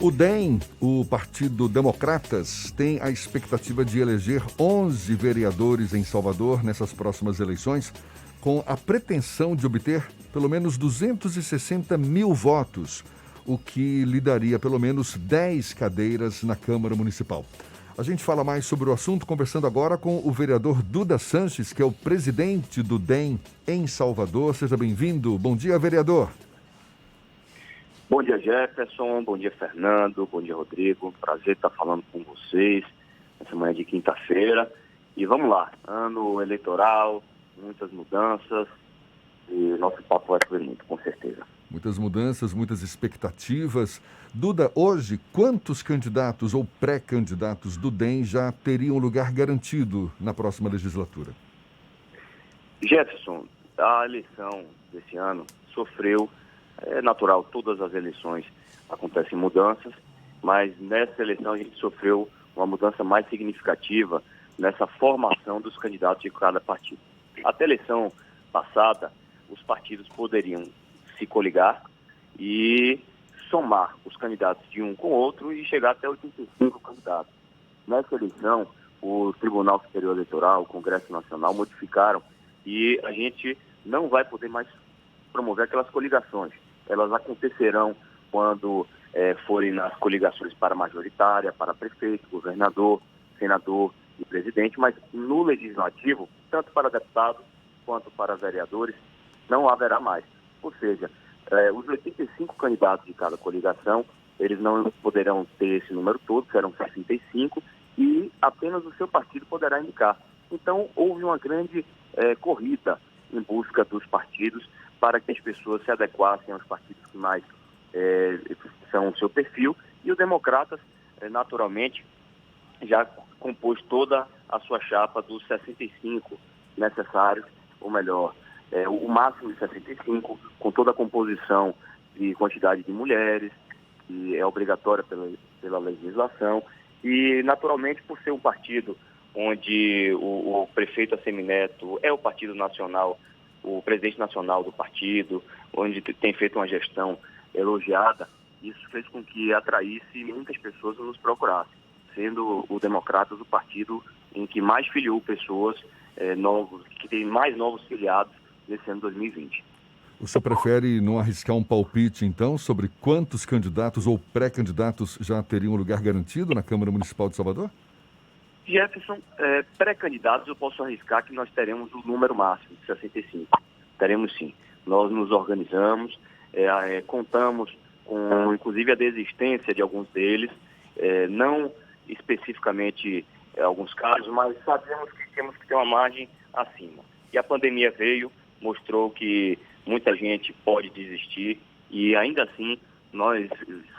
O DEM, o Partido Democratas, tem a expectativa de eleger 11 vereadores em Salvador nessas próximas eleições, com a pretensão de obter pelo menos 260 mil votos, o que lhe daria pelo menos 10 cadeiras na Câmara Municipal. A gente fala mais sobre o assunto conversando agora com o vereador Duda Sanches, que é o presidente do DEM em Salvador. Seja bem-vindo. Bom dia, vereador. Bom dia, Jefferson. Bom dia, Fernando. Bom dia, Rodrigo. Prazer estar falando com vocês nessa manhã de quinta-feira. E vamos lá, ano eleitoral, muitas mudanças e nosso papo vai fluir muito, com certeza. Muitas mudanças, muitas expectativas. Duda, hoje, quantos candidatos ou pré-candidatos do DEM já teriam lugar garantido na próxima legislatura? Jefferson, a eleição desse ano sofreu, é natural, todas as eleições acontecem mudanças, mas nessa eleição a gente sofreu uma mudança mais significativa nessa formação dos candidatos de cada partido. Até a eleição passada, os partidos poderiam se coligar e somar os candidatos de um com o outro e chegar até 85 candidatos. Nessa eleição, o Tribunal Superior Eleitoral, o Congresso Nacional modificaram e a gente não vai poder mais promover aquelas coligações. Elas acontecerão quando forem nas coligações para majoritária, para prefeito, governador, senador e presidente, mas no legislativo, tanto para deputados quanto para vereadores, não haverá mais. Ou seja, os 85 candidatos de cada coligação, eles não poderão ter esse número todo, serão 65, e apenas o seu partido poderá indicar. Então, houve uma grande corrida em busca dos partidos para que as pessoas se adequassem aos partidos que mais são o seu perfil, e o Democratas, naturalmente, já compôs toda a sua chapa dos 65 necessários, ou melhor, o máximo de 65, com toda a composição de quantidade de mulheres, que é obrigatória pela legislação, e naturalmente por ser um partido onde o prefeito Assemineto é o partido nacional, o presidente nacional do partido, onde tem feito uma gestão elogiada, isso fez com que atraísse muitas pessoas a nos procurassem, sendo o Democratas o partido em que mais filiou pessoas novos, que tem mais novos filiados nesse ano 2020. O senhor prefere não arriscar um palpite, então, sobre quantos candidatos ou pré-candidatos já teriam lugar garantido na Câmara Municipal de Salvador? Jefferson, pré-candidatos eu posso arriscar que nós teremos o número máximo de 65. Teremos sim. Nós nos organizamos, contamos com inclusive a desistência de alguns deles, não especificamente alguns casos, mas sabemos que temos que ter uma margem acima. E a pandemia veio, mostrou que muita gente pode desistir e ainda assim nós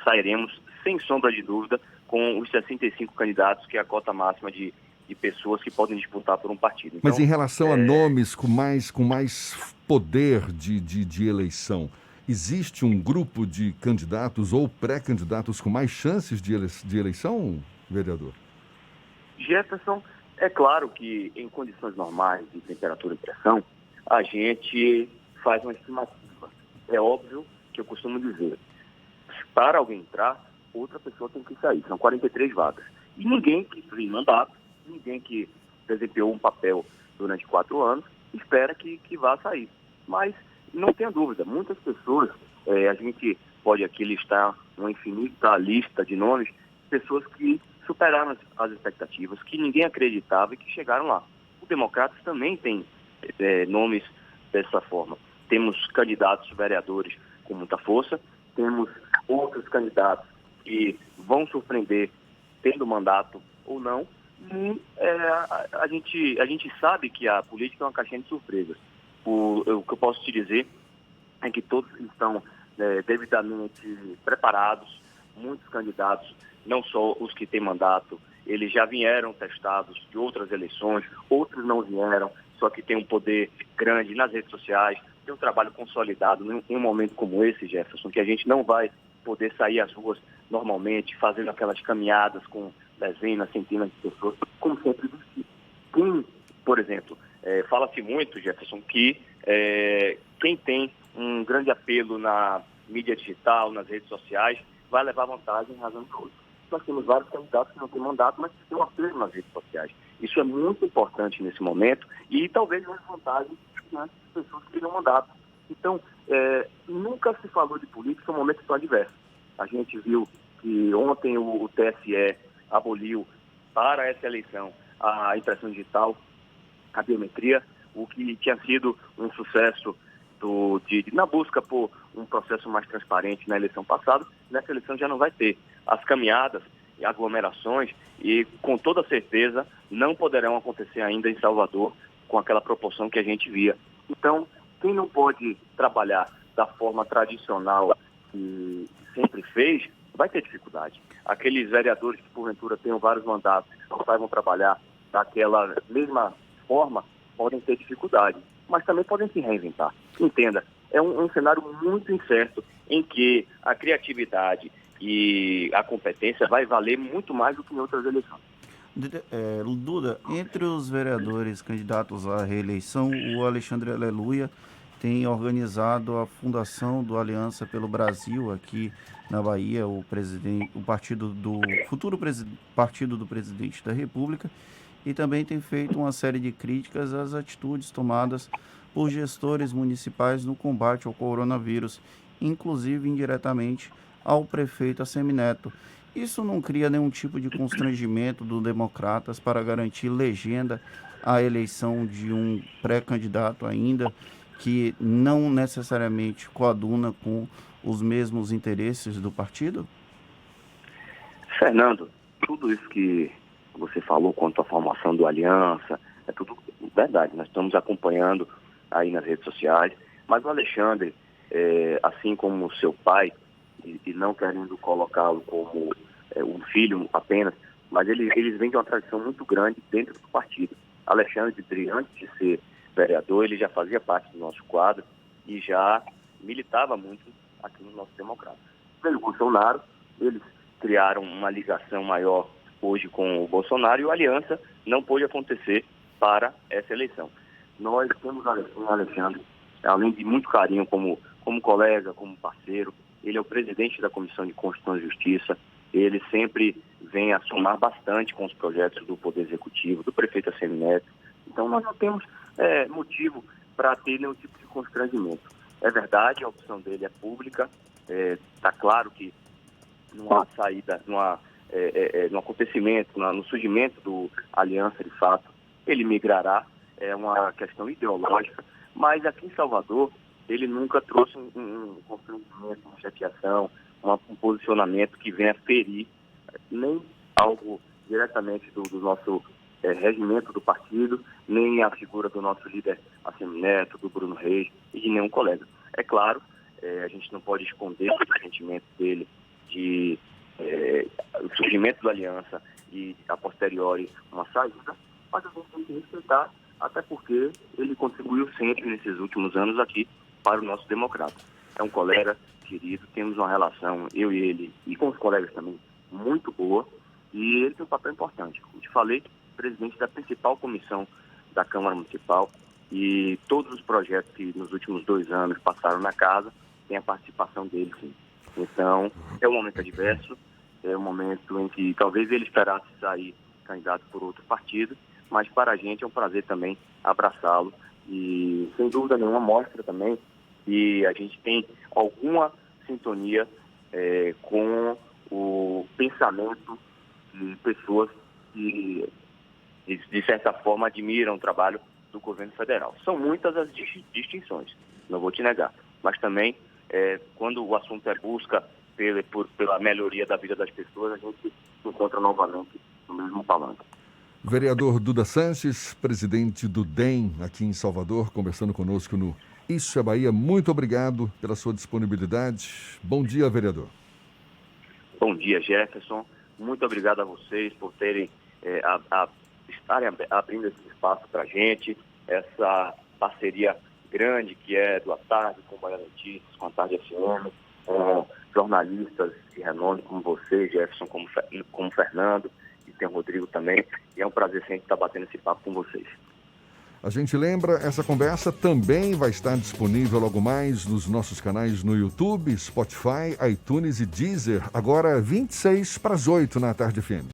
sairemos sem sombra de dúvida com os 65 candidatos, que é a cota máxima de pessoas que podem disputar por um partido. Então, mas em relação a nomes com mais poder de eleição, existe um grupo de candidatos ou pré-candidatos com mais chances de eleição, vereador? Jefferson, é claro que em condições normais de temperatura e pressão, a gente faz uma estimativa. É óbvio que eu costumo dizer, para alguém entrar, outra pessoa tem que sair. São 43 vagas. E ninguém que tem mandato, ninguém que desempenhou um papel durante 4 anos, espera que vá sair. Mas não tenha dúvida, muitas pessoas, a gente pode aqui listar uma infinita lista de nomes, pessoas que superaram as expectativas, que ninguém acreditava e que chegaram lá. O Democratas também tem nomes dessa forma. Temos candidatos vereadores com muita força, temos outros candidatos que vão surpreender tendo mandato ou não, e a gente sabe que a política é uma caixinha de surpresas. O que eu posso te dizer é que todos estão devidamente preparados, muitos candidatos, não só os que têm mandato, eles já vieram testados de outras eleições, outros não vieram, só que tem um poder grande nas redes sociais, tem um trabalho consolidado em um momento como esse, Jefferson, que a gente não vai poder sair às ruas normalmente, fazendo aquelas caminhadas com dezenas, centenas de pessoas, como sempre existiu. Quem, por exemplo, fala-se muito, Jefferson, que quem tem um grande apelo na mídia digital, nas redes sociais, vai levar vantagem em razão do outro. Nós temos vários candidatos que não têm mandato, mas que têm um apelo nas redes sociais. Isso é muito importante nesse momento e talvez leve vantagem diante de pessoas que têm um mandato. Então, nunca se falou de política em um momento tão adverso. A gente viu que ontem o TSE aboliu para essa eleição a impressão digital, a biometria, o que tinha sido um sucesso na busca por um processo mais transparente na eleição passada. Nessa eleição já não vai ter. As caminhadas e aglomerações, e com toda certeza não poderão acontecer ainda em Salvador com aquela proporção que a gente via. Então, quem não pode trabalhar da forma tradicional que sempre fez, vai ter dificuldade. Aqueles vereadores que, porventura, tenham vários mandatos e não saibam trabalhar daquela mesma forma, podem ter dificuldade, mas também podem se reinventar. Entenda, é um cenário muito incerto em que a criatividade e a competência vai valer muito mais do que em outras eleições. Duda, entre os vereadores candidatos à reeleição, o Alexandre Aleluia tem organizado a fundação do Aliança pelo Brasil aqui na Bahia, o futuro partido do presidente da República, e também tem feito uma série de críticas às atitudes tomadas por gestores municipais no combate ao coronavírus, inclusive indiretamente ao prefeito Assemineto. Isso não cria nenhum tipo de constrangimento dos democratas para garantir legenda à eleição de um pré-candidato ainda que não necessariamente coaduna com os mesmos interesses do partido? Fernando, tudo isso que você falou quanto à formação do Aliança, é tudo verdade. Nós estamos acompanhando aí nas redes sociais, mas o Alexandre, assim como o seu pai, e não querendo colocá-lo como um filho apenas, mas eles vêm de uma tradição muito grande dentro do partido. Alexandre, antes de ser vereador, ele já fazia parte do nosso quadro e já militava muito aqui no nosso Democrata. Pelo Bolsonaro, eles criaram uma ligação maior hoje com o Bolsonaro e o Aliança não pôde acontecer para essa eleição. Nós temos o Alexandre, além de muito carinho como colega, como parceiro, ele é o presidente da Comissão de Constituição e Justiça, ele sempre vem a somar bastante com os projetos do Poder Executivo, do prefeito Assemineto. Então nós não temos motivo para ter nenhum tipo de constrangimento. É verdade, a opção dele é pública, está claro que numa saída, no acontecimento, no surgimento do Aliança de fato, ele migrará, é uma questão ideológica, mas aqui em Salvador ele nunca trouxe um constrangimento, uma chateação, um posicionamento que venha ferir nem algo diretamente do nosso regimento do partido, nem a figura do nosso líder Assemineto, do Bruno Reis e de nenhum colega. É claro, a gente não pode esconder o sentimento dele de o surgimento da aliança e, a posteriori, uma saída, mas a gente tem que respeitar, até porque ele contribuiu sempre nesses últimos anos aqui para o nosso Democrata. É um colega querido, temos uma relação, eu e ele, e com os colegas também, muito boa, e ele tem um papel importante. Como te falei, presidente da principal comissão da Câmara Municipal, e todos os projetos que nos últimos 2 anos passaram na casa, tem a participação dele, sim. Então, é um momento adverso, é um momento em que talvez ele esperasse sair candidato por outro partido, mas para a gente é um prazer também abraçá-lo e, sem dúvida nenhuma, mostra também que a gente tem alguma sintonia com o pensamento de pessoas que, de certa forma, admiram o trabalho do governo federal. São muitas as distinções, não vou te negar, mas também quando o assunto é busca pela melhoria da vida das pessoas, a gente se encontra novamente no mesmo palanque. Vereador Duda Sanches, presidente do DEM aqui em Salvador, conversando conosco no Isso é Bahia. Muito obrigado pela sua disponibilidade. Bom dia, vereador. Bom dia, Jefferson. Muito obrigado a vocês por terem estarem abrindo esse espaço para a gente, essa parceria grande que é do À Tarde, com Bahia Notícias, com a Tarde FM, com jornalistas de renome como você, Jefferson, como Fernando, e tem o Rodrigo também. E é um prazer sempre estar batendo esse papo com vocês. A gente lembra, essa conversa também vai estar disponível logo mais nos nossos canais no YouTube, Spotify, iTunes e Deezer, agora 7:26 na Tarde FM.